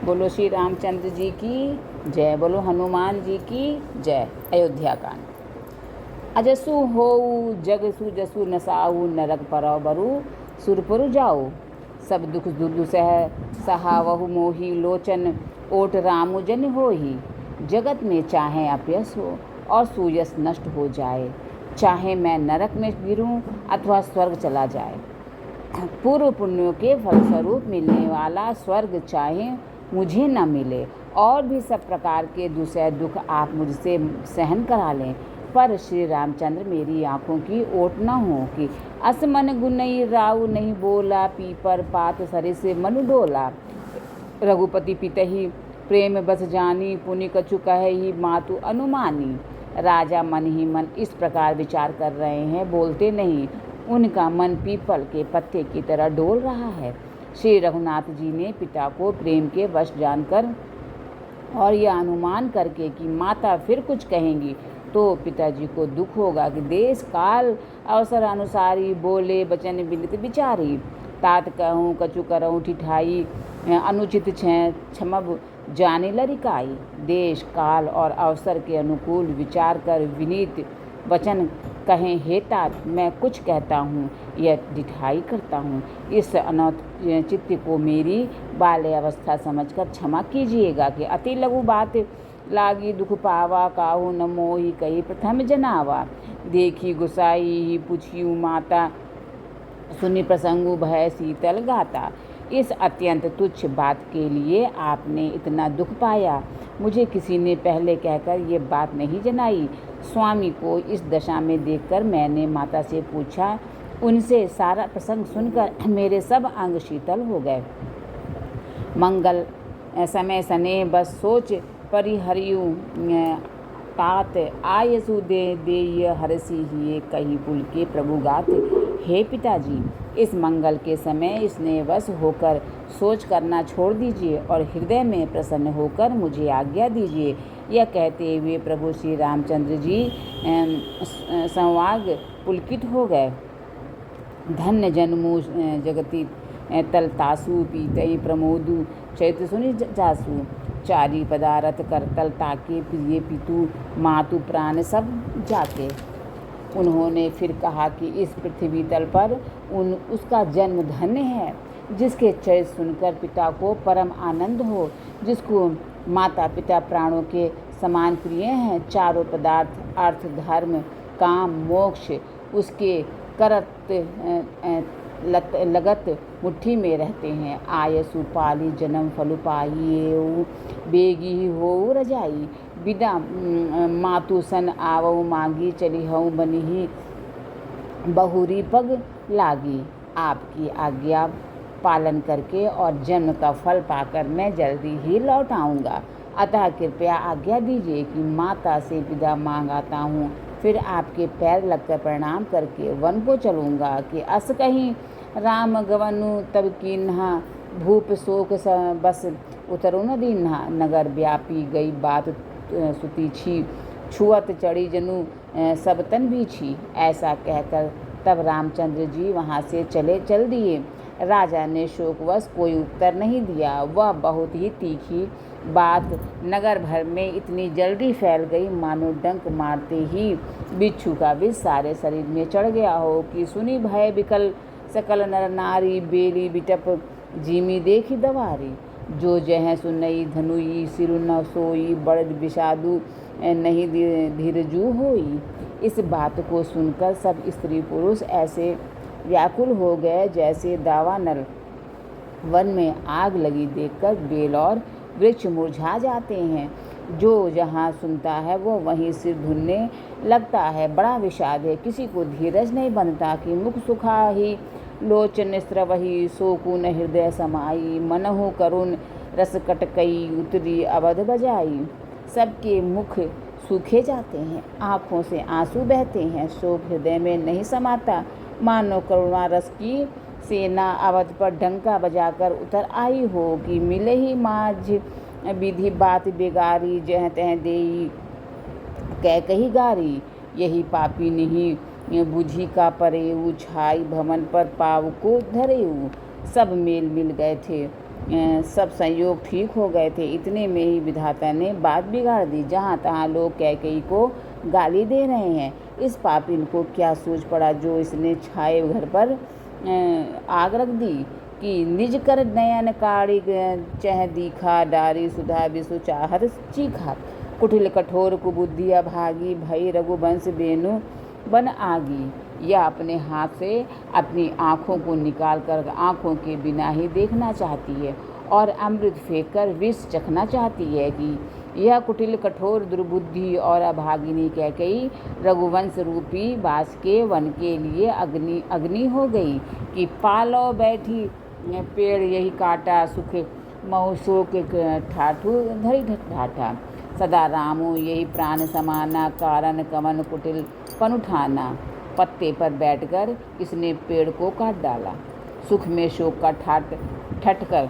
बोलो श्री रामचंद्र जी की जय, बोलो हनुमान जी की जय। अयोध्या कांड। अजसु होऊ जग सुजसु नसाऊ, नरक परौ बरु सुरपुरु जाऊ। सब दुख दुर्दुसह सहावहु मोही, लोचन ओट रामु जन होही। जगत में चाहे अपयस हो और सुयस नष्ट हो जाए, चाहे मैं नरक में गिरूं अथवा स्वर्ग चला जाए। पूर्व पुण्यों के फलस्वरूप मिलने वाला स्वर्ग चाहे मुझे न मिले, और भी सब प्रकार के दूसरे दुख आप मुझसे सहन करा लें, पर श्री रामचंद्र मेरी आँखों की ओट न हो कि असमन गुनई राव नहीं बोला, पीपर पात सरिस मनु डोला। रघुपति पितहि प्रेम बस जानी, पुनि कछु कहि मातु अनुमानी। राजा मन ही मन इस प्रकार विचार कर रहे हैं, बोलते नहीं। उनका मन पीपल के पत्ते की तरह डोल रहा है। श्री रघुनाथ जी ने पिता को प्रेम के वश जानकर और यह अनुमान करके कि माता फिर कुछ कहेंगी तो पिताजी को दुख होगा कि देश काल अवसर अनुसारी, बोले बचन विनित विचारी। तात कहूँ कछु करऊँ ठिठाई, अनुचित क्षमब जाने लरिकाई। देश काल और अवसर के अनुकूल विचार कर विनीत वचन कहें हे तात, मैं कुछ कहता हूँ यह ढिठाई करता हूँ। इस अनौचित्य को मेरी बाल्य अवस्था समझकर क्षमा कीजिएगा कि अति लघु बात लागी दुख पावा, काहू न मोही कही प्रथम जनावा। देखी गुसाई ही पूछियू माता, सुनी प्रसंगु भय शीतल गाता। इस अत्यंत तुच्छ बात के लिए आपने इतना दुख पाया, मुझे किसी ने पहले कहकर ये बात नहीं जनाई। स्वामी को इस दशा में देखकर मैंने माता से पूछा। उनसे सारा प्रसंग सुनकर मेरे सब अंग शीतल हो गए। मंगल समय सने बस सोच परिहरियु, तात आयसु दे हरसी ही कही पुल के प्रभु गात। हे पिताजी, इस मंगल के समय स्नेहवश होकर सोच करना छोड़ दीजिए और हृदय में प्रसन्न होकर मुझे आज्ञा दीजिए। यह कहते हुए प्रभु श्री रामचंद्र जी संवाग पुलकित हो गए। धन्य जन्मु जगति तलतासु, पीतई प्रमोदु चैत्र सुनि जासु। चारी पदारथ कर तल ताके, प्रिय पितु मातु प्राण सब जाके। उन्होंने फिर कहा कि इस पृथ्वी तल पर उसका जन्म धन्य है, जिसके चरित्र सुनकर पिता को परम आनंद हो, जिसको माता पिता प्राणों के समान प्रिय हैं। चारों पदार्थ अर्थ धर्म काम मोक्ष उसके करत लगत मुट्ठी में रहते हैं। आयसु पाली जन्म फलु पाइए, बेगी हो रजाई। बिना मातु सन आवऊ मांगी, चली हूँ बनी बहुरी पग लागी। आपकी आज्ञा पालन करके और जन्म का फल पाकर मैं जल्दी ही लौट आऊँगा। अतः कृपया आज्ञा दीजिए कि माता से विदा मांग आता हूँ, फिर आपके पैर लगकर प्रणाम करके वन को चलूँगा। कि अस कहीं राम गवनु तब कीन्हा, भूप शोक बस उतरु न दीन्हा। नगर व्यापी गई बात सुतीछी, छुअत चढ़ी जनु सब तन बीछी। ऐसा कहकर तब रामचंद्र जी वहाँ से चल दिए। राजा ने शोकवश कोई उत्तर नहीं दिया। वह बहुत ही तीखी बात नगर भर में इतनी जल्दी फैल गई, मानो डंक मारते ही बिच्छू का विष सारे शरीर में चढ़ गया हो। कि सुनी भय विकल सकल नर नारी, बेली बिटप जीमी देखी दवारी। जो जह सुनई धनुई, सिरु न सोई, बड़ विषादु नहीं धीरजू होई। इस बात को सुनकर सब स्त्री पुरुष ऐसे व्याकुल हो गए जैसे दावानल वन में आग लगी देखकर बेल और वृक्ष मुरझा जाते हैं। जो जहाँ सुनता है वो वहीं सिर धुनने लगता है। बड़ा विषाद है, किसी को धीरज नहीं बनता कि मुख सुखा ही लोचन स्रवही, सोकुन हृदय समाई। मनहु करुण रस कटकई, उतरी अवध बजाई। सबके मुख सूखे जाते हैं, आँखों से आंसू बहते हैं, शोक हृदय में नहीं समाता। मानो करुणा रस की सेना अवध पर डंका बजाकर उतर आई हो। कि मिले ही माझ विधि बात बेगारी, जह तह देई कह कही गारी। यही पापी नहीं बुझी का परेऊ, छाई भवन पर पाव को धरेऊ। सब मेल मिल गए थे सब संयोग ठीक हो गए थे। इतने में ही विधाता ने बात बिगाड़ दी। जहाँ तहाँ लोग कैकेयी को गाली दे रहे हैं। इस पापिन को क्या सूझ पड़ा जो इसने छाए घर पर आग रख दी कि निज कर नयन काड़ी चह दीखा डारी सुधा विषु चाहत चीखा। कुटिल कठोर कुबुद्धि अभागी भई रघुवंश बेनु बन आगी। यह अपने हाथ से अपनी आँखों को निकाल कर आँखों के बिना ही देखना चाहती है और अमृत फेंक कर विष चखना चाहती है कि यह कुटिल कठोर दुर्बुद्धि और अभागिनी कैकेयी रघुवंश रूपी बास के वन के लिए अग्नि हो गई कि पालो बैठी पेड़ यही काटा सुख मऊसो के ठाठू धरी ठाठा। सदा रामो यही प्राण समाना कारण कवन कुटिल पन उठाना। पत्ते पर बैठकर इसने पेड़ को काट डाला। सुख में शोक का ठट कर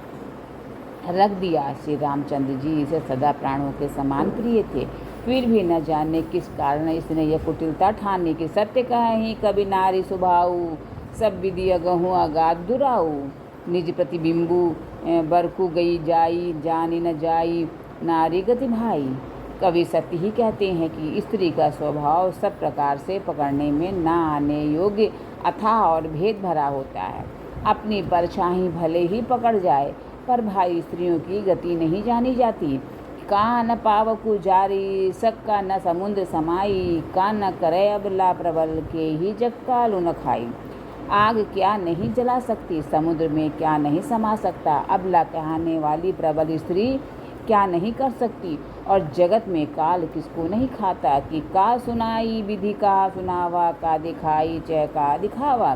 रख दिया। श्री रामचंद्र जी इसे सदा प्राणों के समान प्रिय थे। फिर भी न जाने किस कारण इसने यह कुटिलता ठानी कि सत्य कहीं कभी नारी सुभाऊ सब विधि अगहूँ अगाध दुराऊ। निज प्रतिबिंबु बरकु गई जाई जानी न जाई नारी गति भाई। कवि सत्य ही कहते हैं कि स्त्री का स्वभाव सब प्रकार से पकड़ने में न आने योग्य अथाह और भेद भरा होता है। अपनी परछाई भले ही पकड़ जाए पर भाई स्त्रियों की गति नहीं जानी जाती। का न पावकु जारी सक्का न समुद्र समाई का न करे अबला प्रबल के ही जग कालू न खाई। आग क्या नहीं जला सकती समुद्र में क्या नहीं समा सकता। अबला कहने वाली प्रबल स्त्री क्या नहीं कर सकती और जगत में काल किसको नहीं खाता कि का सुनाई विधि का सुनावा का दिखाई चय का दिखावा।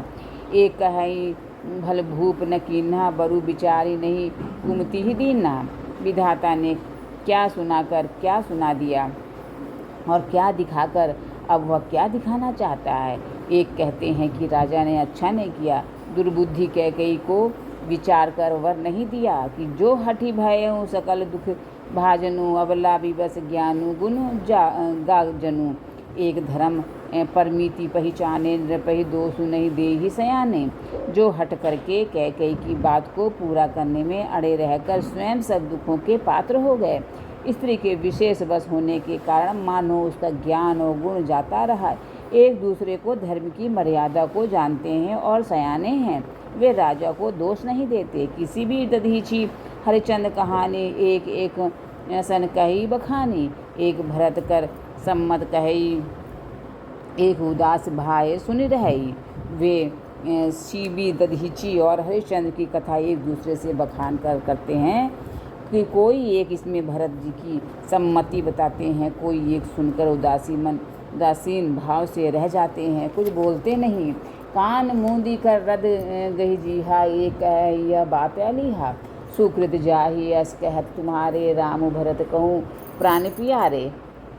एक कहीं भल भूप न कीन्हा बरु बिचारी नहीं कुमति ही दीना। विधाता ने क्या सुनाकर क्या सुना दिया और क्या दिखाकर अब वह क्या दिखाना चाहता है। एक कहते हैं कि राजा ने अच्छा नहीं किया दुर्बुद्धि कैकेयी को विचार कर वर नहीं दिया कि जो हठी भयऊ सकल दुख भाजनु अबला विवश ज्ञानु गुण गाजनु। एक धर्म परमिति पहचाने नृपहि दोषु नहीं दे ही सयाने। जो हट करके कैकेयी की बात को पूरा करने में अड़े रहकर स्वयं सब दुखों के पात्र हो गए। स्त्री के विशेष वश होने के कारण मानो उसका ज्ञान और गुण जाता रहा। एक दूसरे को धर्म की मर्यादा को जानते हैं और सयाने हैं। वे राजा को दोष नहीं देते। किसी भी दधीची हरिचंद कहानी एक एक सन कही बखानी। एक भरत कर सम्मत कही एक उदास भाई सुनि रही। वे शिवी दधीची और हरिश्चंद्र की कथा एक दूसरे से बखान करते हैं कि कोई एक इसमें भरत जी की सम्मति बताते हैं, कोई एक सुनकर उदासीन भाव से रह जाते हैं, कुछ बोलते नहीं। कान मूंदी कर रद गही जीहा ये कह यह बात अलीहा। सुकृत जाही अस कहत तुम्हारे राम भरत कहूँ प्राण प्यारे।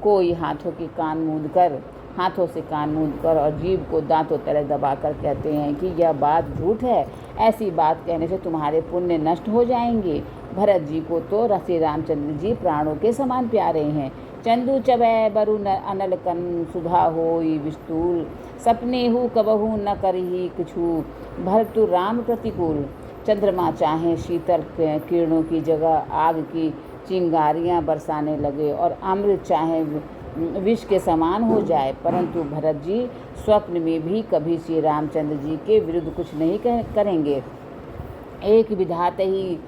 कोई हाथों से कान मूंद कर और जीभ को दांतों तरह दबाकर कहते हैं कि यह बात झूठ है, ऐसी बात कहने से तुम्हारे पुण्य नष्ट हो जाएंगे। भरत जी को तो श्री रामचंद्र जी प्राणों के समान प्यारे हैं। चंदू चबै बरु अनल कन सुधा होई विस्तूल सपने हु कबहू न करही कुछु भरतु राम प्रतिकूल। चंद्रमा चाहे शीतल किरणों की जगह आग की चिंगारियां बरसाने लगे और अमृत चाहे विष के समान हो जाए, परंतु भरत जी स्वप्न में भी कभी श्री रामचंद्र जी के विरुद्ध कुछ नहीं करेंगे। एक विधात ही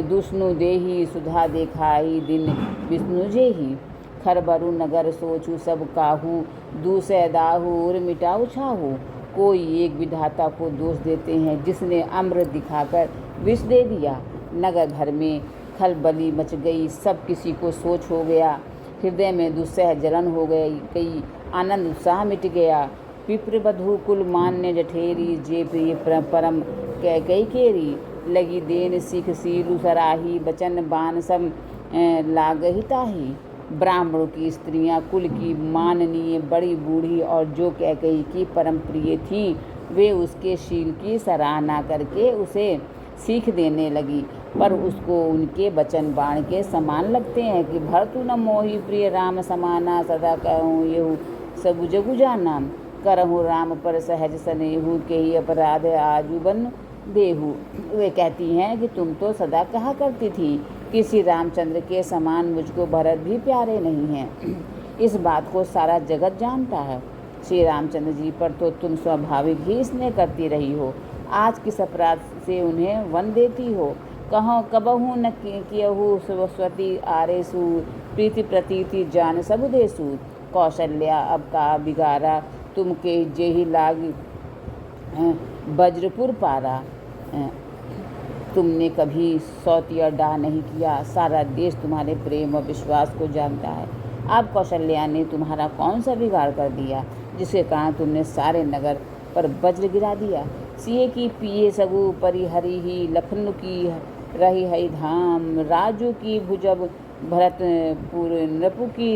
दुष्णु देही सुधा देखाई दिन विष्णु जेही। खरबरु नगर सोचू सब काहू दूसै दाहू और मिटाऊ छाहू। कोई एक विधाता को दोष देते हैं जिसने अमृत दिखाकर विष दे दिया। नगर भर में खलबली मच गई, सब किसी को सोच हो गया। हृदय में दुस्सह जलन हो गई, आनंद उत्साह मिट गया। पिप्र बधू कुल मान्य जठेरी जे प्रिय परम कैकेयी केरी। लगी देन सिख सीलु सराही बचन बान सब लागही ताही। ब्राह्मणों की स्त्रियां कुल की माननीय बड़ी बूढ़ी और जो कैकेयी की परम प्रिय थी, वे उसके शील की सराहना करके उसे सीख देने लगी, पर उसको उनके बचन बाण के समान लगते हैं कि भरतु न मोहि प्रिय राम समाना सदा कहूँ यहू सबु जगु जाना। करहु राम पर सहज स्नेहु के ही अपराध आजू देहु। वे कहती हैं कि तुम तो सदा कहा करती थी कि श्री रामचंद्र के समान मुझको भरत भी प्यारे नहीं हैं। इस बात को सारा जगत जानता है। श्री रामचंद्र जी पर तो तुम स्वाभाविक ही स्नेह करती रही हो। आज किस अपराध से उन्हें वन देती हो? कहो कबहू न कियहु सरस्वती आरेसु प्रीति प्रतीति जान सब देसु। कौशल्या अब का बिगारा तुम के जेहि लाग वज्रपुर पारा। तुमने कभी सौतिया डाह नहीं किया। सारा देश तुम्हारे प्रेम और विश्वास को जानता है। अब कौशल्या ने तुम्हारा कौन सा बिगाड़ कर दिया जिसके कारण तुमने सारे नगर पर वज्र गिरा दिया? सिए की पिए सगु परिहरी ही लखनऊ की रही हई धाम। राजू की भुजब भरतपुर नृपु की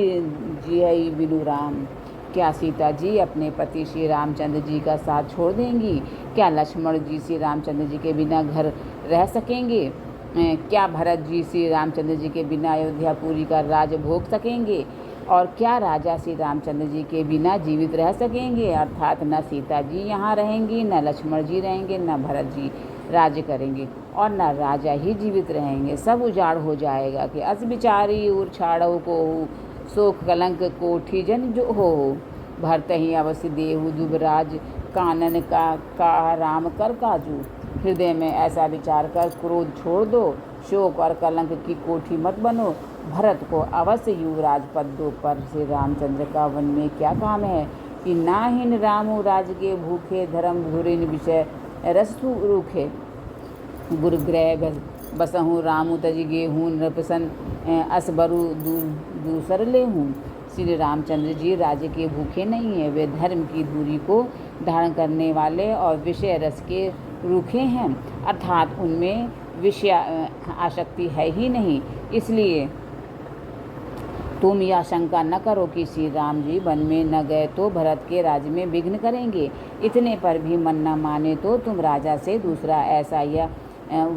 जिहई बिनु राम। क्या सीता जी अपने पति श्री रामचंद्र जी का साथ छोड़ देंगी? क्या लक्ष्मण जी श्री रामचंद्र जी के बिना घर रह सकेंगे? क्या भरत जी श्री रामचंद्र जी के बिना अयोध्यापुरी का राज भोग सकेंगे? और क्या राजा श्री रामचंद्र जी के बिना जीवित रह सकेंगे? अर्थात न सीता जी यहाँ रहेंगी, न लक्ष्मण जी रहेंगे, न भरत जी राज्य करेंगे और न राजा ही जीवित रहेंगे। सब उजाड़ हो जाएगा कि अस बिचारी उर छाड़ो को शोक कलंक कोठी जन जो हो। भरत ही अवश्य देहु दुबराज कानन का राम कर काजू। हृदय में ऐसा विचार कर क्रोध छोड़ दो, शोक और कलंक की कोठी मत बनो। भरत को अवश्य युवराज पद दो। पर श्री रामचंद्र का वन में क्या काम है कि नाहिन रामु राज के भूखे धर्म धुरिन विषय रसु रूखे। गुरुग्रह बसहूँ रामु तज गेहूँ नृपसन असबरु दूसर ले हूँ। श्री रामचंद्र जी राज्य के भूखे नहीं हैं। वे धर्म की धुरी को धारण करने वाले और विषय रस के रूखे हैं, अर्थात उनमें विषय आसक्ति है ही नहीं। इसलिए तुम यह शंका न करो कि श्री राम जी वन में न गए तो भरत के राज्य में विघ्न करेंगे। इतने पर भी मन न माने तो तुम राजा से दूसरा ऐसा यह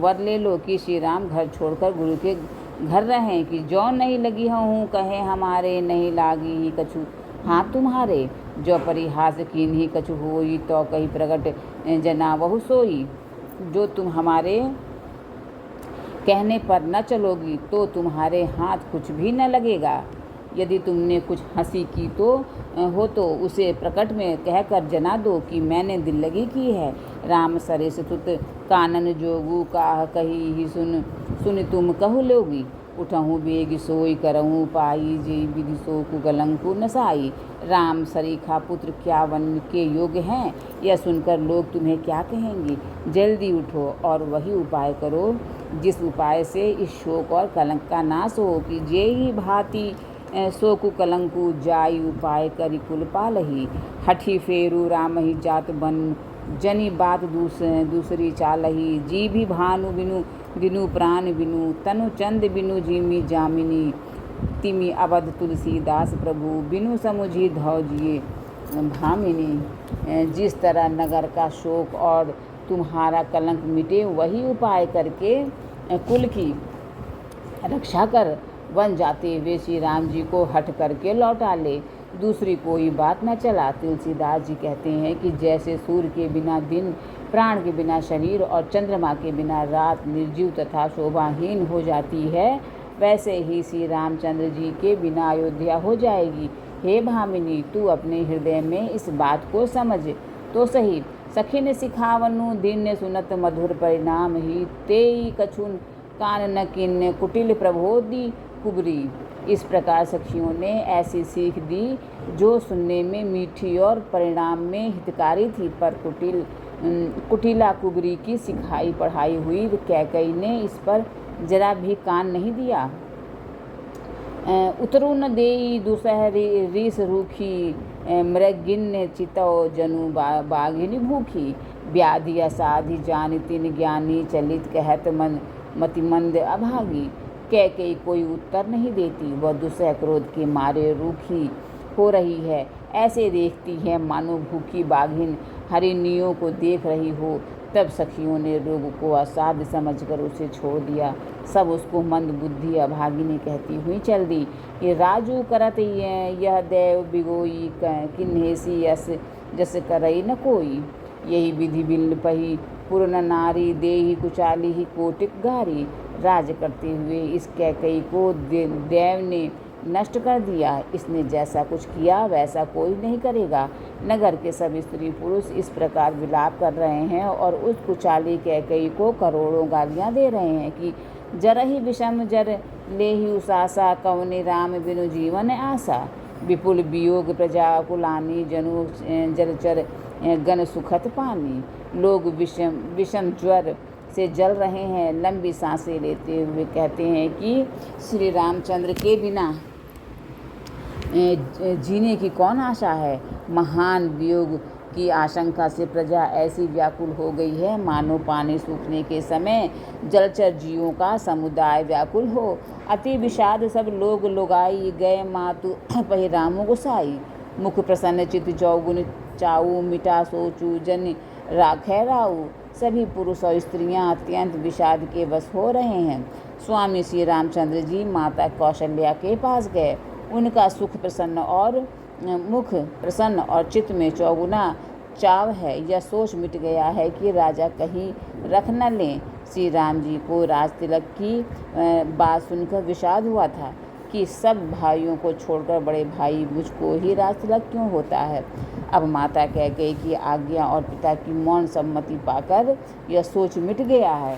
वर ले लो कि श्री राम घर छोड़कर गुरु के घर रहें कि जो नहीं लगी हूँ कहे हमारे नहीं लागी ही कछु हाथ तुम्हारे। जो परिहास कीन ही कछु होई तो कहीं प्रगट जना वहु सोई। जो तुम हमारे कहने पर न चलोगी तो तुम्हारे हाथ कुछ भी न लगेगा। यदि तुमने कुछ हंसी की तो उसे प्रकट में कहकर जना दो कि मैंने दिल लगी की है। राम सरेस तुत कानन जोगू काह कही ही सुन तुम कहु लोगी। उठहूँ बेग सोई करहूँ पाई जी विधि सो कुगलंकु नसाई। राम सरीखा पुत्र क्या वन के योग्य हैं, यह सुनकर लोग तुम्हें क्या कहेंगे। जल्दी उठो और वही उपाय करो जिस उपाय से इस शोक और कलंक का नाश हो कि जे ही भांति सोकु कलंकु जाई उपाय करी कुल पालही। हठी फेरू राम ही जात बन जनी बात दूसरी चालही। जी भी भानु बिनु बिनु प्राण बिनु तनु चंद बिनु जीमी जामिनी। तिमि अवध तुलसीदास प्रभु बिनु समुझी धौ जिए भामिनी। जिस तरह नगर का शोक और तुम्हारा कलंक मिटे वही उपाय करके कुल की रक्षा कर वन जाते हुए श्री राम जी को हट करके लौटा ले। दूसरी कोई बात न चला। तुलसीदास जी कहते हैं कि जैसे सूर्य के बिना दिन, प्राण के बिना शरीर और चंद्रमा के बिना रात निर्जीव तथा शोभाहीन हो जाती है, वैसे ही श्री रामचंद्र जी के बिना अयोध्या हो जाएगी। हे भामिनी, तू अपने हृदय में इस बात को समझ तो सही। सखी ने सिखावनु दिन ने सुनत मधुर परिणाम ही तेई कछुन कान न किन कुटिल प्रबोधि कुबरी। इस प्रकार सखियों ने ऐसी सीख दी जो सुनने में मीठी और परिणाम में हितकारी थी, पर कुटिला कुबरी की सिखाई पढ़ाई हुई कैकई ने इस पर जरा भी कान नहीं दिया। उतरु न देई दुसहरी रीस रूखी मृगिन चितो जनु बाघिनी भूखी। व्याधि असाधि जानितिन ज्ञानी चलित कहत मन मतिमंद अभागी। कैकेयी कोई उत्तर नहीं देती, वह दुसह क्रोध के मारे रूखी हो रही है। ऐसे देखती है मानो भूखी बाघिन हरिणियों को देख रही हो। तब सखियों ने रोग को असाध्य समझकर उसे छोड़ दिया। सब उसको मंद बुद्धि अभागिनी कहती हुई चल दी। ये राजू करत यह देव बिगोई किन्हेसी यस जस करई न कोई। यही विधि बिल पही पूर्ण नारी देही कुचाली ही कोटिक गारी। राज करते हुए इस कैकई को देव ने नष्ट कर दिया। इसने जैसा कुछ किया वैसा कोई नहीं करेगा। नगर के सब स्त्री पुरुष इस प्रकार विलाप कर रहे हैं और उस कुचाली कैकई को करोड़ों गालियां दे रहे हैं कि जरहि विषम जर लेहि उसासा, कवने राम बिनु जीवन आशा। विपुल वियोग प्रजा कुलानी, जनु जलचर गण सुखत पानी। लोग विषम ज्वर से जल रहे हैं। लंबी सांसें लेते हुए कहते हैं कि श्री रामचंद्र के बिना जीने की कौन आशा है। महान वियोग की आशंका से प्रजा ऐसी व्याकुल हो गई है मानो पानी सूखने के समय जलचर जीवों का समुदाय व्याकुल हो। अति विषाद सब लोग लुगाई गए मातु पहिरामो गोसाई। मुख प्रसन्न चित चौगुन चाऊ, मिटा सोचू जन राखै राऊ। सभी पुरुष और स्त्रियां अत्यंत विषाद के वश हो रहे हैं। स्वामी श्री रामचंद्र जी माता कौशल्या के पास गए। उनका सुख प्रसन्न और मुख प्रसन्न और चित्त में चौगुना चाव है। यह सोच मिट गया है कि राजा कहीं रख न लें। श्री राम जी को राज तिलक की बात सुनकर विषाद हुआ था कि सब भाइयों को छोड़कर बड़े भाई मुझको ही राज तिलक क्यों होता है। अब माता कैकेयी की आज्ञा और पिता की मौन सम्मति पाकर यह सोच मिट गया है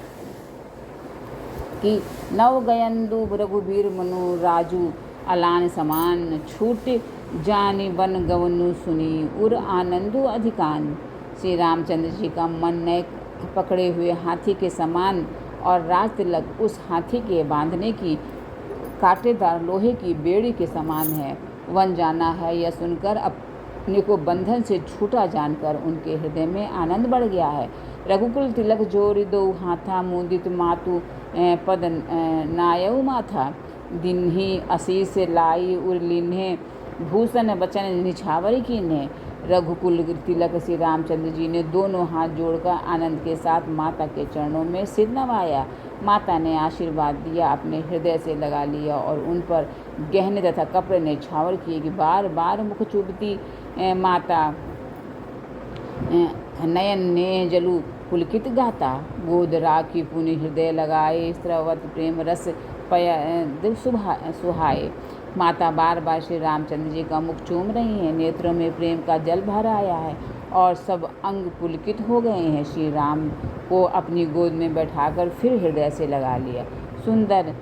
कि नव गयंदु रघुबीर मनु राजू अलान समान। छूट जानी बन गवनु सुनी उर आनंदु अधिकान। श्री रामचंद्र जी का मन नए पकड़े हुए हाथी के समान और राज तिलक उस हाथी के बांधने की कांटेदार लोहे की बेड़ी के समान है। वन जाना है यह सुनकर अपने को बंधन से छूटा जानकर उनके हृदय में आनंद बढ़ गया है। रघुकुल तिलक जोरि दो हाथा, मुदित मातु पद नायऊ माथा। दिन्ही आशीष लाई उर लिन्हे, भूषण बचन निछावर कीन्हे। रघुकुल तिलक श्री रामचंद्र जी ने दोनों हाथ जोड़कर आनंद के साथ माता के चरणों में सिर नवाया। माता ने आशीर्वाद दिया, अपने हृदय से लगा लिया और उन पर गहने तथा कपड़े निछावर किए कि बार बार मुख चुभती माता नयन ने जलू पुलकित गाता। गोद राखी पुनि हृदय लगाए, स्रवत प्रेम रस पय सुहाए। माता बार बार श्री रामचंद्र जी का मुख चूम रही हैं। नेत्रों में प्रेम का जल भर आया है और सब अंग पुलकित हो गए हैं। श्री राम को अपनी गोद में बैठाकर फिर हृदय से लगा लिया। सुंदर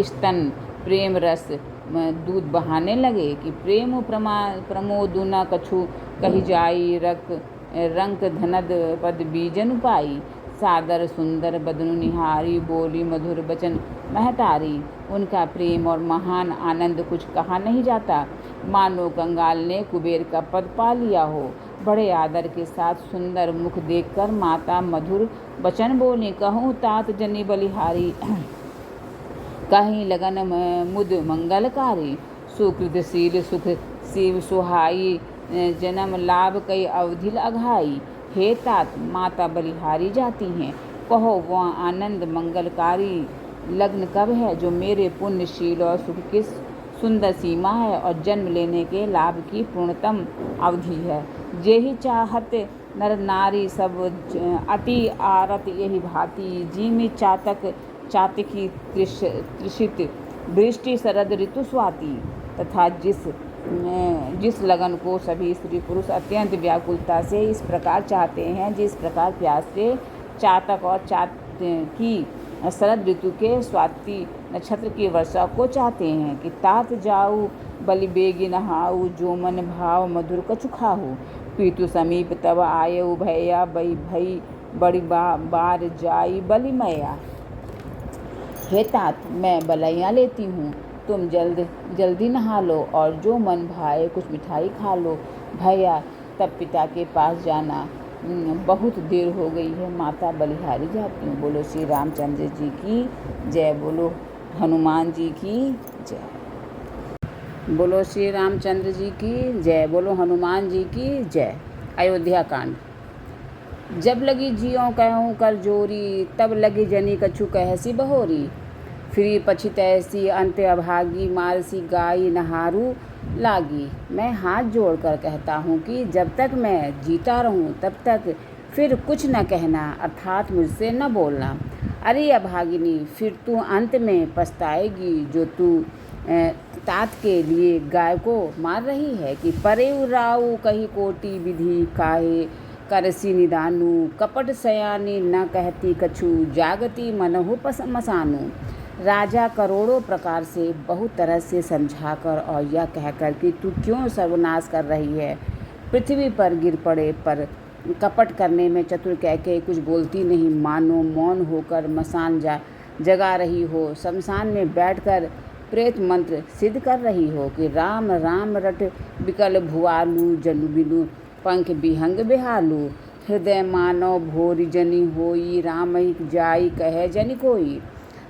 स्तन प्रेम रस दूध बहाने लगे कि प्रेम प्रमोदु न कछु कही जाई, रंक धनद पद बीजन पाई। सादर सुंदर बदनु निहारी, बोली मधुर बचन महतारी। उनका प्रेम और महान आनंद कुछ कहा नहीं जाता, मानो कंगाल ने कुबेर का पद पा लिया हो। बड़े आदर के साथ सुंदर मुख देखकर माता मधुर वचन बोली, कहूँ तात जनी बलिहारी, कहीं लगन मुद मंगलकारी। सुकृतशील सुख शिव सुहाई, जन्म लाभ कई अवधि अघाई। हे तात, माता बलिहारी जाती हैं, कहो वह आनंद मंगलकारी लग्न कब है जो मेरे पुण्यशील और सुख की सुंदर सीमा है और जन्म लेने के लाभ की पूर्णतम अवधि है। जेहि चाहत नर नारी सब अति आरत यही भांति, जिमि चातक चातकी त्रिषित वृष्टि शरद ऋतु स्वाति। तथा जिस लगन को सभी स्त्री पुरुष अत्यंत व्याकुलता से इस प्रकार चाहते हैं, जिस प्रकार प्यास से चातक और चातकी शरद ऋतु के स्वाति नक्षत्र की वर्षा को चाहते हैं कि तात जाऊ बलि बेगी नहाऊ, जो मन भाव मधुर कछु खाहू। पीतु समीप तब आयऊ भैया, बई भई बड़ी बार जाई बलि मैया। हे तात, मैं बलैया लेती हूँ, तुम जल्दी नहा लो और जो मन भाए कुछ मिठाई खा लो। भैया, तब पिता के पास जाना, बहुत देर हो गई है, माता बलिहारी जाती हूँ। बोलो श्री रामचंद्र जी की जय, बोलो हनुमान जी की जय। बोलो श्री रामचंद्र जी की जय, बोलो हनुमान जी की जय। अयोध्या कांड। जब लगी जियों कहूँ कर जोरी, तब लगी जनी कछु कहसी बहोरी। फिरी पछित ऐसी अंत अभागी, मारसी गाई नहारू लागी। मैं हाथ जोड़कर कहता हूँ कि जब तक मैं जीता रहूँ तब तक फिर कुछ न कहना, अर्थात मुझसे न बोलना। अरे अभागिनी, फिर तू अंत में पछताएगी जो तू तात के लिए गाय को मार रही है। कि परे उराऊ कही कोटि विधि, काहे करसी निदानु। कपट सयानी न कहती कछु, जागती मनहु मसानु। राजा करोड़ों प्रकार से बहुत तरह से समझाकर और यह कहकर कि तू क्यों सर्वनाश कर रही है, पृथ्वी पर गिर पड़े, पर कपट करने में चतुर कह कुछ बोलती नहीं, मानो मौन होकर मसान जगा रही हो, शमशान में बैठकर प्रेत मंत्र सिद्ध कर रही हो। कि राम राम रट बिकल भुआलू, जनु बिनु पंख बिहंग बेहालू। हृदय मानव भोरी जनी होई, राम ही जाई कहे जनि कोई।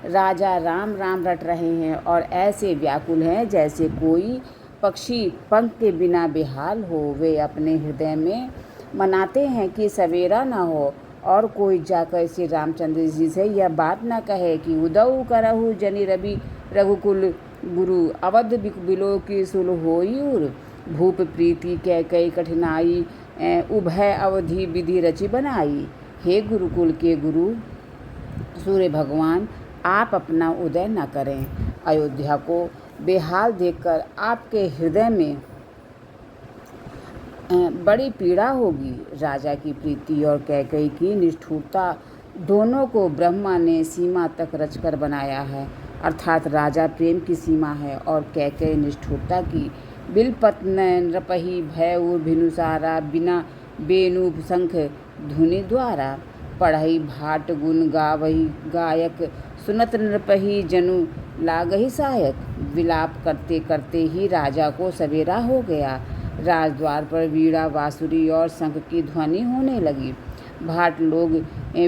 राजा राम राम रट रहे हैं और ऐसे व्याकुल हैं जैसे कोई पक्षी पंख के बिना बेहाल हो। वे अपने हृदय में मनाते हैं कि सवेरा न हो और कोई जाकर श्री रामचंद्र जी से यह बात न कहे कि उदऊ करहु जनि रवि रघुकुल गुरु, अवध बिलो की सुल होई उर। भूप प्रीति कह कई कठिनाई, उभय अवधि विधि रचि बनाई। हे गुरुकुल के गुरु सूर्य भगवान, आप अपना उदय न करें। अयोध्या को बेहाल देखकर आपके हृदय में बड़ी पीड़ा होगी। राजा की प्रीति और कैकेयी की निष्ठुरता दोनों को ब्रह्मा ने सीमा तक रचकर बनाया है, अर्थात राजा प्रेम की सीमा है और कैकेयी निष्ठुरता की। बिलपत्र नृपहि भय भिनुसारा, बिना बेनु शंख धुनि द्वारा। पढ़ई भाट गुण गावही गायक, सुनत नृपहि जनु लागहि सहायक। विलाप करते करते ही राजा को सवेरा हो गया। राजद्वार पर वीणा बांसुरी और शंख की ध्वनि होने लगी। भाट लोग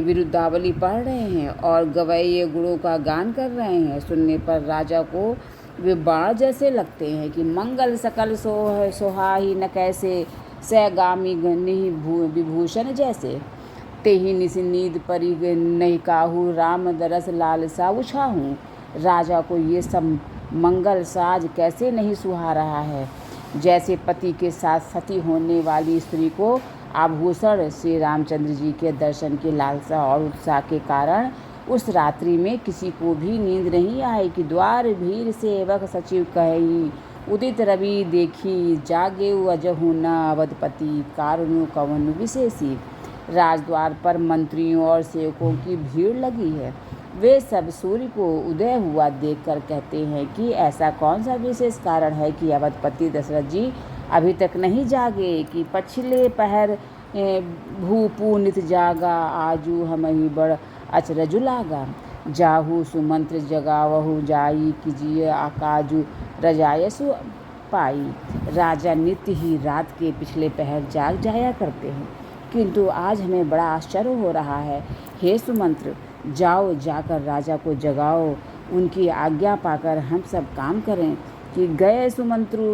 विरुद्धावली पढ़ रहे हैं और गवैये गुणों का गान कर रहे हैं। सुनने पर राजा को वे बाण जैसे लगते हैं कि मंगल सकल सोहाही न कैसे, सैगामी गनि विभूषण जैसे। तेहि निस नींद परी नहीं काहू, राम दरस लालसा उछाहूँ। राजा को ये सब मंगल साज कैसे नहीं सुहा रहा है, जैसे पति के साथ सती होने वाली स्त्री को आभूषण। श्री रामचंद्र जी के दर्शन की लालसा और उत्साह के कारण उस रात्रि में किसी को भी नींद नहीं आई। कि द्वार भीर सेवक सचिव कही, उदित रवि देखी, जागे अजहु न अवधपति, कारुण्य कवन विशेषी। राजद्वार पर मंत्रियों और सेवकों की भीड़ लगी है। वे सब सूर्य को उदय हुआ देखकर कहते हैं कि ऐसा कौन सा विशेष कारण है कि अवधपति दशरथ जी अभी तक नहीं जागे। कि पछले पहर भूपू नित जागा, आजू हमहि बड़ अचरजु लागा। जाहू सुमंत्र जगावहु जाई, कीजिए आकाजु रजायसु पाई। राजा नित्य ही रात के पिछले पहर जाग जाया करते हैं, किंतु आज हमें बड़ा आश्चर्य हो रहा है। हे सुमंत्र, जाओ जाकर राजा को जगाओ, उनकी आज्ञा पाकर हम सब काम करें। कि गए सुमंत्रु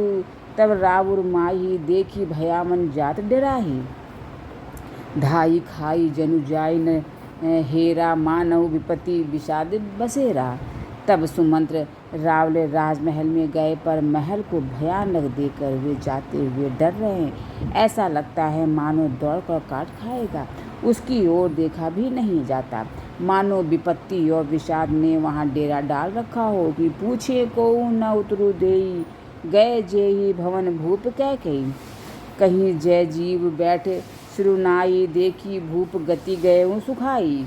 तब रावुर माही, देखी भयामन जात डराही। धाई खाई जनु जाय न हेरा, मानव विपत्ति विषाद बसेरा। तब सुमंत्र रावले राजमहल में गए, पर महल को भयानक देखकर वे जाते हुए डर रहे हैं। ऐसा लगता है मानो दौड़कर काट खाएगा। उसकी ओर देखा भी नहीं जाता, मानो विपत्ति और विषाद ने वहाँ डेरा डाल रखा हो। कि पूछे को न उतरु देई, गए जेही भवन भूप कैकेयी। कहीं जय जीव बैठे श्रुनाई, देखी भूप गति गए सुखाई।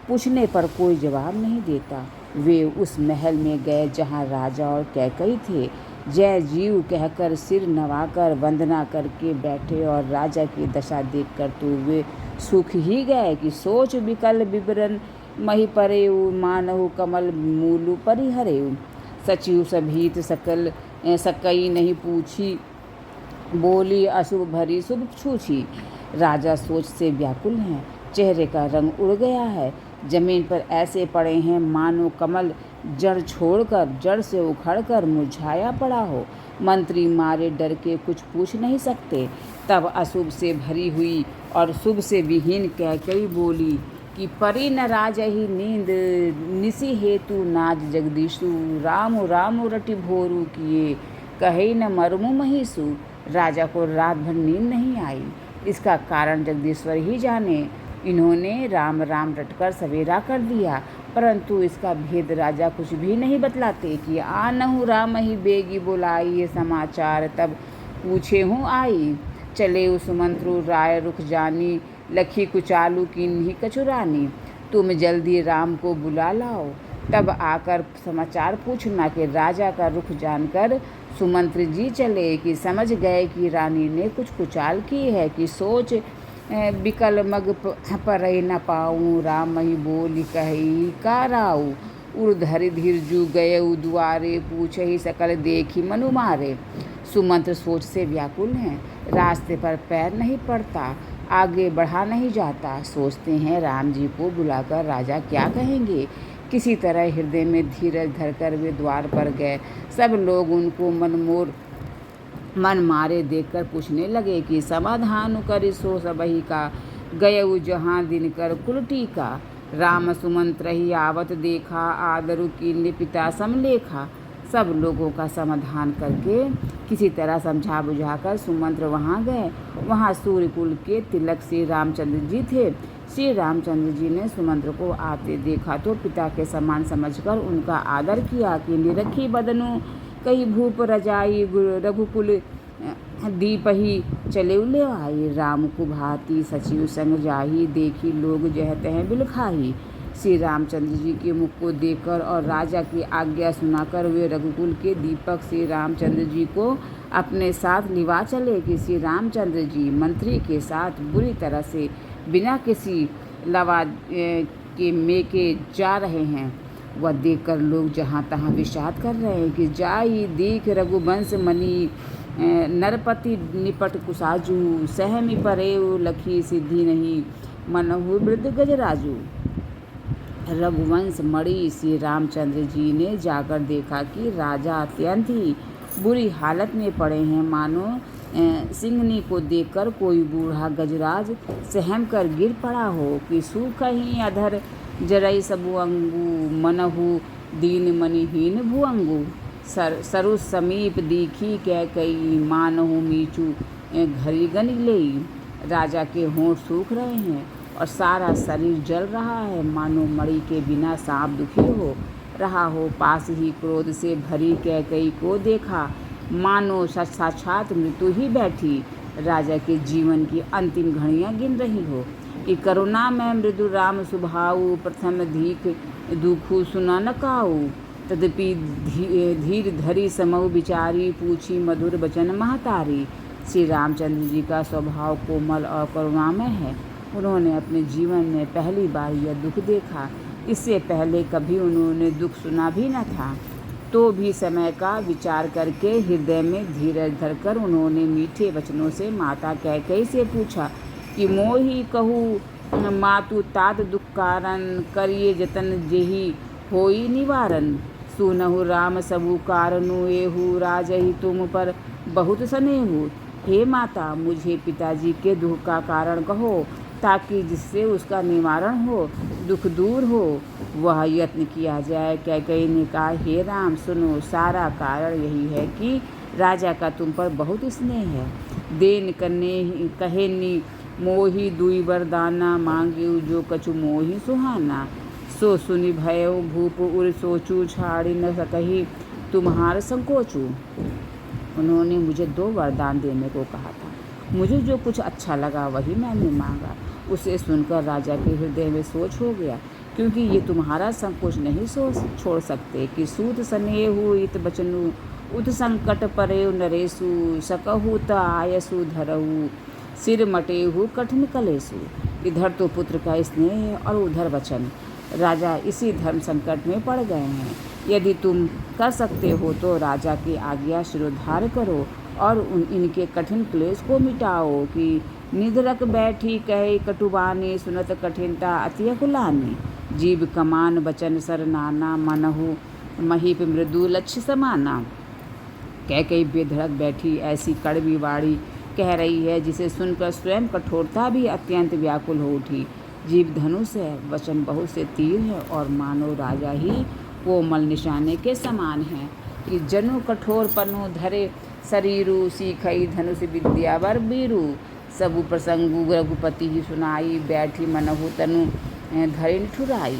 पूछने पर कोई जवाब नहीं देता। वे उस महल में गए जहाँ राजा और कैकेयी थे। जय जीव कहकर सिर नवाकर वंदना करके बैठे और राजा की दशा देखकर तो वे सूख ही गए। कि सोच विकल विवरण मही परे, मानहु कमल मूलु परिहरे। सचिव सभीत सकल सकई नहीं पूछी, बोली अशुभ भरी शुभ छूछी। राजा सोच से व्याकुल हैं, चेहरे का रंग उड़ गया है, जमीन पर ऐसे पड़े हैं मानो कमल जड़ छोड़कर, जड़ से उखड़कर मुरझाया पड़ा हो। मंत्री मारे डर के कुछ पूछ नहीं सकते। तब अशुभ से भरी हुई और शुभ से विहीन कैकेयी बोली कि परी न राजहि नींद, निसी हेतु नाज जगदीशु। राम राम रटि भोरू किए, कहे न मरमु महिषु। राजा को रात भर नींद नहीं आई। इसका कारण जगदीश्वर ही जाने। इन्होंने राम राम रटकर सवेरा कर दिया, परंतु इसका भेद राजा कुछ भी नहीं बतलाते कि आनहु राम ही बेगी बुलाई, ये समाचार तब पूछे हूँ आई। चले उस मंत्रु राय रुख जानी, लखी कुचालू किन्हीं कचुरानी। तुम जल्दी राम को बुला लाओ, तब आकर समाचार पूछना कि राजा का रुख जानकर सुमंत्र जी चले कि समझ गए कि रानी ने कुछ कुचाल की है, कि सोच बिकल मग पर न पाऊँ, राम ही बोली कही काराऊ। उर्धरि धीरजू गये द्वारे, पूछ ही सकल देखी मनु मारे। सुमंत्र सोच से व्याकुल हैं, रास्ते पर पैर नहीं पड़ता, आगे बढ़ा नहीं जाता। सोचते हैं राम जी को बुलाकर राजा क्या कहेंगे। किसी तरह हृदय में धीरज धरकर वे द्वार पर गए। सब लोग उनको मन मारे देखकर पूछने लगे कि समाधान करि सो सबही का, गयऊ जहाँ दिनकर कुलटी का। राम सुमंत्र ही आवत देखा, आदरु कीन्य पिता समलेखा। सब लोगों का समाधान करके किसी तरह समझा बुझाकर सुमंत्र वहाँ गए। वहाँ सूर्यकुल के तिलक श्री रामचंद्र जी थे। श्री रामचंद्र जी ने सुमंत्र को आते देखा तो पिता के समान समझकर उनका आदर किया कि निरखी बदनु कही भूप रजाई, रघुकुल दीप ही चले उले आई। राम को भांति सचिव संग जाही, देखी लोग जहते हैं बिलखाही। श्री रामचंद्र जी के मुख को देखकर और राजा की आज्ञा सुनाकर वे रघुकुल के दीपक श्री रामचंद्र जी को अपने साथ लिवा चले कि श्री रामचंद्र जी मंत्री के साथ बुरी तरह से बिना किसी लवा के मेके जा रहे हैं। वह देखकर लोग जहाँ तहाँ विषाद कर रहे हैं कि जाई देख रघुवंश मणि, नरपति निपट कुसाजू, सहमी परे लखी सिद्धि नहीं, मनहु वृद्ध गजराजू। रघुवंश मणि श्री रामचंद्र जी ने जाकर देखा कि राजा अत्यंत ही बुरी हालत में पड़े हैं, मानो सिंहनी को देखकर कोई बूढ़ा गजराज सहम कर गिर पड़ा हो। कि सूख ही अधर जरई सबु अंगू, मनहु दीन मनिहीन भुअंगू। सरु समीप दीखी कह कई, मानहु मीचू घरी गन लेई। राजा के होंठ सूख रहे हैं और सारा शरीर जल रहा है, मानो मणि के बिना सांप दुखी हो रहा हो। पास ही क्रोध से भरी कैकई को देखा, मानो साक्षात मृत्यु ही बैठी राजा के जीवन की अंतिम घड़ियां गिन रही हो। कि करुणा में मृदु राम सुभाऊ, प्रथम धीक दुखु सुना न काऊ। तदपि धीर धरी समऊ विचारी, पूछी मधुर वचन महतारी। श्री रामचंद्र जी का स्वभाव कोमल और करुणामय है। उन्होंने अपने जीवन में पहली बार यह दुख देखा। इससे पहले कभी उन्होंने दुख सुना भी न था। तो भी समय का विचार करके हृदय में धीरज धरकर उन्होंने मीठे वचनों से माता कैकेयी से पूछा कि मोहि कहू मातु तात दुख कारण, करिए जतन जेहि होई निवारण। सुनहु राम सबु कारनु, एहु राजहि तुम पर बहुत स्नेहु। हे माता, मुझे पिताजी के दुख का कारण कहो, ताकि जिससे उसका निवारण हो, दुख दूर हो। वह यत्न किया जाए। कैकेयी ने कहा, हे राम सुनो, सारा कारण यही है कि राजा का तुम पर बहुत स्नेह है। देन कन्ने कहेनी मोहि दुई वरदाना, मांगे जो कछु मोहि सुहाना। सो सुनि भयउ भूप उर सोचू, छाड़ी न सकही तुम्हार संकोचू। उन्होंने मुझे 2 वरदान देने को कहा था। मुझे जो कुछ अच्छा लगा वही मैंने मांगा। उसे सुनकर राजा के हृदय में सोच हो गया, क्योंकि ये तुम्हारा संकोच नहीं छोड़ सकते कि सूत स्नेहु इत बचनु, उत संकट परेउ नरेसु, सकहु त आयसु धरहु, सिर मटेहु कठिन कलेसु। इधर तो पुत्र का स्नेह और उधर वचन। राजा इसी धर्म संकट में पड़ गए हैं। यदि तुम कर सकते हो तो राजा की आज्ञा शिरोधार्य करो और इनके कठिन क्लेश को मिटाओ। कि निधरक बैठी कहे कटुबानी, सुनत कठिनता अति कुलानी। जीव कमान बचन सर नाना, मनहु महीप मृदु लक्ष्य समाना। कैकेयी बेधड़क बैठी ऐसी कड़वी वाणी कह रही है जिसे सुनकर स्वयं कठोरता भी अत्यंत व्याकुल हो उठी। जीव धनुष है, वचन बहुत से तीर है और मानो राजा ही कोमल निशाने के समान है। कि जनु कठोर पनु धरे शरीरु, सीखई धनुष विद्या वर बीरू। सबु प्रसंगु रघुपति ही सुनाई, बैठी मनहु तनु धरिन ठुराई।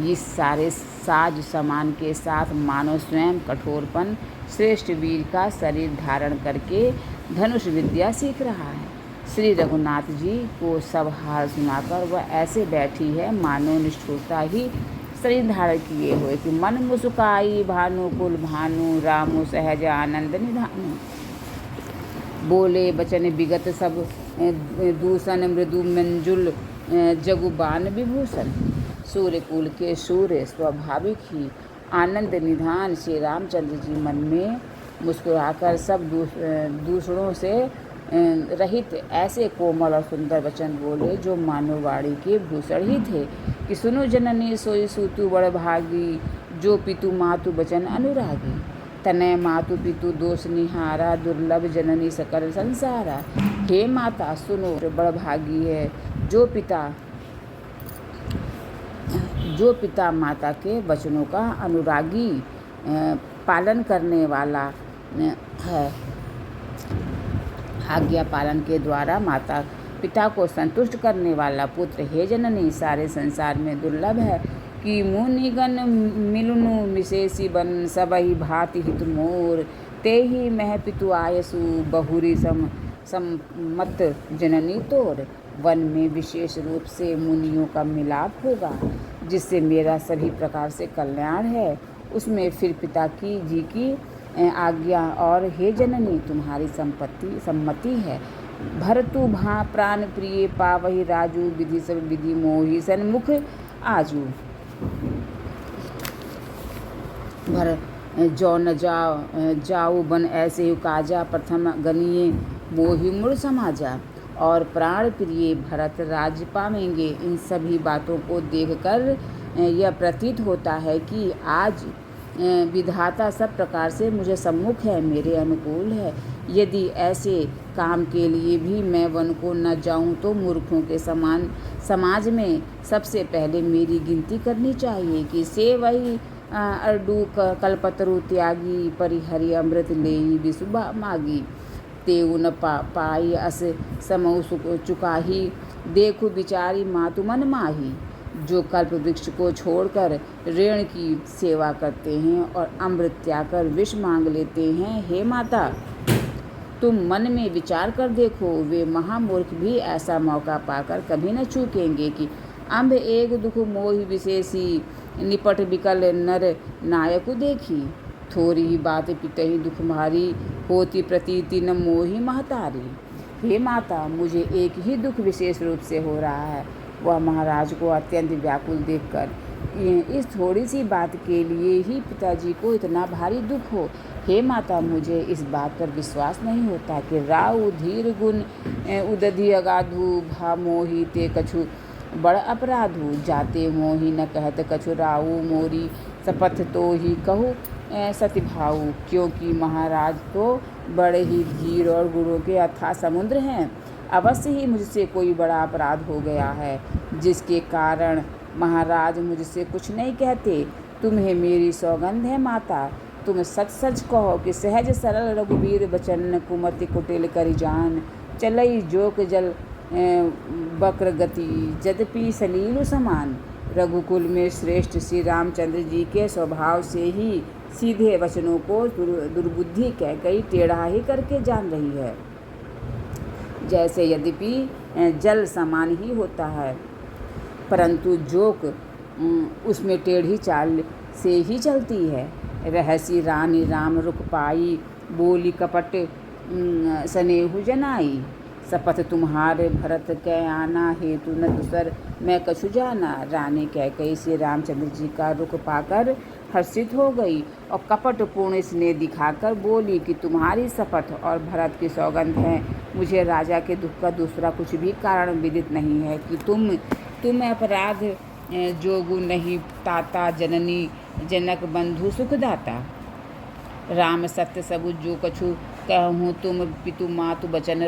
इस सारे साज सामान के साथ मानव स्वयं कठोरपन श्रेष्ठ वीर का शरीर धारण करके धनुष विद्या सीख रहा है। श्री रघुनाथ जी को सब हाल सुनाकर वह ऐसे बैठी है मानो निष्ठुरता ही शरीर धारण किए हुए कि मन मुस्काई भानुकुल भानु, रामु सहज आनंद निधानु। बोले बचन विगत सब दूषण, मृदु मंजुल जगुबान विभूषण। सूर्यकुल के सूर्य स्वाभाविक ही आनंद निधान श्री रामचंद्र जी मन में मुस्कुराकर सब दूसरों से रहित ऐसे कोमल और सुंदर वचन बोले जो मानववाणी के भूषण ही थे कि सुनो जननी सोई सूतु बड़ भागी, जो पितु मातु बचन अनुरागी। तनय मातु पितु दोष निहारा, दुर्लभ जननी सकल संसारा। हे माता सुनो बड़ भागी है जो पिता माता के वचनों का अनुरागी पालन करने वाला है। आज्ञा पालन के द्वारा माता पिता को संतुष्ट करने वाला पुत्र हे जननी सारे संसार में दुर्लभ है कि मुनिगण मिलनु विशेषी बन, सबहि भांति हित मोर। ते ही मह पितु आयसु बहुरी सम्मत जननी तोर। वन में विशेष रूप से मुनियों का मिलाप होगा जिससे मेरा सभी प्रकार से कल्याण है। उसमें फिर पिता जी की आज्ञा और हे जननी तुम्हारी सम्मति है। भरतु भा प्राण प्रिय पावहि राजू, विधि सब विधि मोहि सन्मुख आजू। भर जो न जाऊ बन ऐसे ही काजा, प्रथम गनिये मोहि मुड़ समाजा। और प्राण प्रिय भरत राज्य पावेंगे। इन सभी बातों को देखकर यह प्रतीत होता है कि आज विधाता सब प्रकार से मुझे सम्मुख है, मेरे अनुकूल है। यदि ऐसे काम के लिए भी मैं वन को न जाऊं तो मूर्खों के समान समाज में सबसे पहले मेरी गिनती करनी चाहिए कि से वही अरडू कल्पतरु त्यागी, परिहरि अमृत लेई विसुबा मागी। तेउ न पाई अस समऊ चुकाही, देखु विचारी मातु मन माही। जो कल्प वृक्ष को छोड़कर ऋण की सेवा करते हैं और अमृत त्याग कर विष मांग लेते हैं, हे माता तुम मन में विचार कर देखो, वे महामूर्ख भी ऐसा मौका पाकर कभी न चूकेंगे कि अम्ब एक दुख मोहि विशेषी, निपट विकल नर नायक देखी। थोड़ी ही बात पितहि दुख भारी, होती प्रतीति न मोहि महतारी। हे माता मुझे एक ही दुख विशेष रूप से हो रहा है, वह महाराज को अत्यंत व्याकुल देखकर। इस थोड़ी सी बात के लिए ही पिताजी को इतना भारी दुख हो। हे माता मुझे इस बात पर विश्वास नहीं होता कि राउ धीर गुण उदधि अगाधु, भा मोहि ते कछु बड़ अपराधु। जाते मोहि न कहत कछु राउ, मोरी शपथ तो ही कहूँ सतिभाऊ। क्योंकि महाराज तो बड़े ही धीर और गुणों के अथाह समुद्र हैं। अवश्य ही मुझसे कोई बड़ा अपराध हो गया है जिसके कारण महाराज मुझसे कुछ नहीं कहते। तुम्हें मेरी सौगंध है माता, तुम सच सच कहो कि सहज सरल रघुवीर बचन, कुमति कुटिल करि जान, चलई जोक जल वक्र गति, यद्यपि सलील समान। रघुकुल में श्रेष्ठ श्री रामचंद्र जी के स्वभाव से ही सीधे वचनों को दुर्बुद्धि कह कई टेढ़ा ही करके जान रही है। जैसे यद्यपि जल समान ही होता है परंतु जोक उसमें टेढ़ी चाल से ही चलती है। रहसी रानी राम रुख पाई, बोली कपट स्नेहु जनाई। शपथ तुम्हारे भरत कै आना, हेतु न दूसर मैं कछु जाना। रानी कैकेयी से रामचंद्र जी का रुख पाकर हर्षित हो गई और कपट पूर्ण स्नेह दिखाकर बोली कि तुम्हारी शपथ और भरत की सौगंध है, मुझे राजा के दुख का दूसरा कुछ भी कारण विदित नहीं है कि तुम अपराध जोगु नहीं ताता, जननी जनक बंधु सुखदाता। राम सत्य सबु जो कछु कहूँ, तुम पितु मातु बचन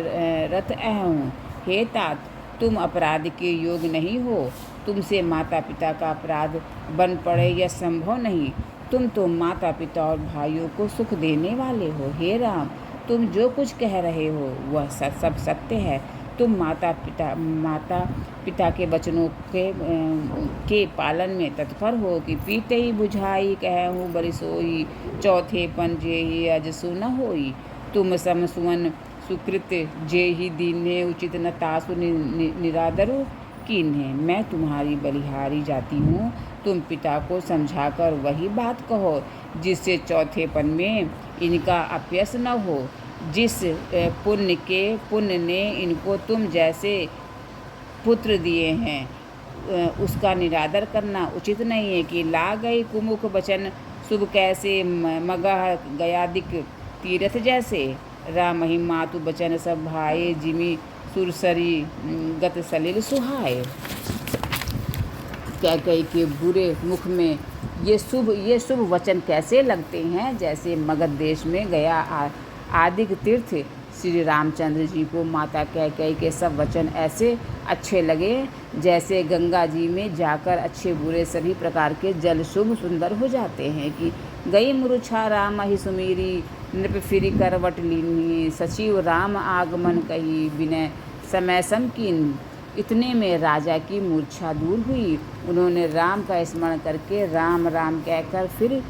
रथ अहूँ। हे तात तुम अपराध के योग नहीं हो, तुमसे माता पिता का अपराध बन पड़े यह संभव नहीं। तुम तो माता पिता और भाइयों को सुख देने वाले हो। हे राम तुम जो कुछ कह रहे हो वह सब सत्य है। तुम माता पिता के वचनों के पालन में तत्पर हो कि पीते ही बुझाई कहूँ बरि सोई, चौथे पन जे ही अजसु न होई। तुम सम सुवन सुकृत जे ही दीन्हे, उचित न तासु निरादरु कीन्हे। मैं तुम्हारी बलिहारी जाती हूँ, तुम पिता को समझाकर वही बात कहो जिससे चौथेपन में इनका अपयश न हो। जिस पुण्य ने इनको तुम जैसे पुत्र दिए हैं उसका निरादर करना उचित नहीं है। कि ला गई कुमुख बचन शुभ कैसे, मगह गया दिक तीरथ जैसे। राम ही मातु बचन सब भाए, जिमी सुरसरी गत सलिल सुहाए। कैकेयी के बुरे मुख में ये शुभ वचन कैसे लगते हैं, जैसे मगध देश में गया आदिक तीर्थ श्री रामचंद्र जी को माता कैकेयी के सब वचन ऐसे अच्छे लगे जैसे गंगा जी में जाकर अच्छे बुरे सभी प्रकार के जल शुभ सुंदर हो जाते हैं। कि गई मूर्छा राम ही सुमीरी, नृप फिरी करवट लीनी, सचिव राम आगमन कही, विनय समय सम कीन। इतने में राजा की मूर्छा दूर हुई। उन्होंने राम का स्मरण करके राम राम कहकर फिर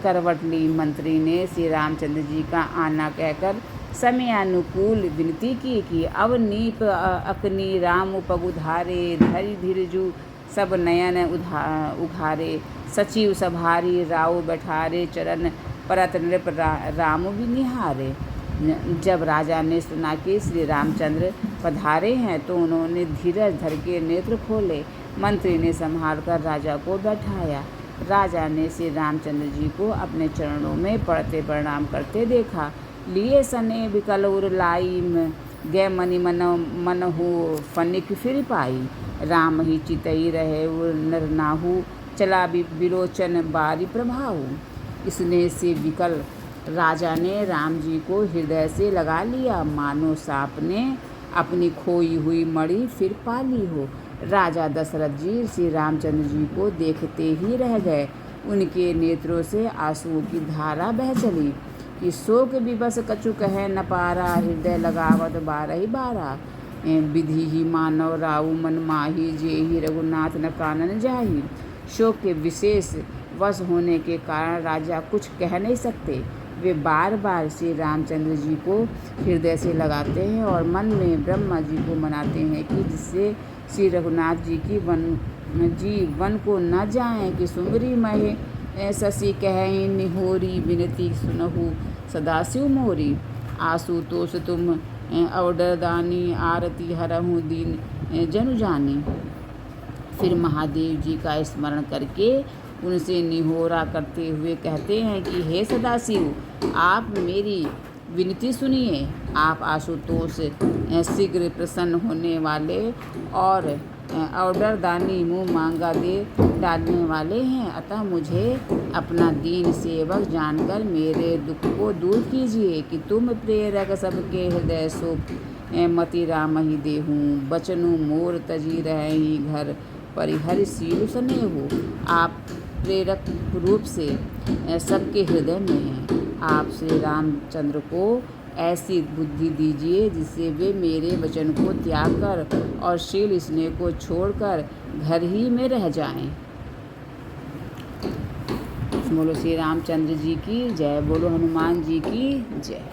करवट ली। मंत्री ने श्री रामचंद्र जी का आना कहकर समयानुकूल विनती की कि अवनीप अकनी राम पगुधारे, धरि धीरजु सब नयन उघारे, सचिव सभारी राव बैठारे, चरण परत नृप राम भी निहारे। जब राजा ने सुना कि श्री रामचंद्र पधारे हैं तो उन्होंने धीरज धर के नेत्र खोले। मंत्री ने संभाल कर राजा को बैठाया। राजा ने श्री रामचंद्र जी को अपने चरणों में पड़ते प्रणाम करते देखा। लिए सने विकल उर लाई, गै मनि मनहु फनिक फिर पाई। राम ही चितई रहे उर नर नाहु, चला विलोचन बारी प्रभाऊ। इसने से विकल राजा ने राम जी को हृदय से लगा लिया, मानो सांप ने अपनी खोई हुई मणि फिर पा ली हो। राजा दशरथ जी श्री रामचंद्र जी को देखते ही रह गए। उनके नेत्रों से आंसुओं की धारा बह चली। कि शोक विवश कछु कह न पारा, हृदय लगावत बारहि बारा। विधि ही मानव राउ मन माही, जे ही रघुनाथ न कानन जाही। शोक के विशेष वश होने के कारण राजा कुछ कह नहीं सकते। वे बार बार श्री रामचंद्र जी को हृदय से लगाते हैं और मन में ब्रह्मा जी को मनाते हैं कि जिससे श्री रघुनाथ जी की वन को न जाएं। कि सुमरी महे शशि कहि निहोरी, विनती सुनहु सदाशिव मोरी। आशुतोष तुम अवडरदानी, आरती हरहु दीन जनु जानी। फिर महादेव जी का स्मरण करके उनसे निहोरा करते हुए कहते हैं कि हे सदाशिव, आप मेरी विनती सुनिए। आप आशुतोष शीघ्र प्रसन्न होने वाले और ऑर्डरदानी मुँह मांगा दे डालने वाले हैं। अतः मुझे अपना दीन सेवक जानकर मेरे दुख को दूर कीजिए। कि तुम प्रेरक सबके हृदय सो मति राम ही देहूँ, बचनु मोर तजी रही घर परिहर सीलु स्नेहु। आप प्रेरक रूप से सबके हृदय में हैं। आप श्री रामचंद्र को ऐसी बुद्धि दीजिए जिससे वे मेरे वचन को त्याग कर और शील स्नेह को छोड़कर घर ही में रह जाएं। बोलो श्री रामचंद्र जी की जय, बोलो हनुमान जी की जय।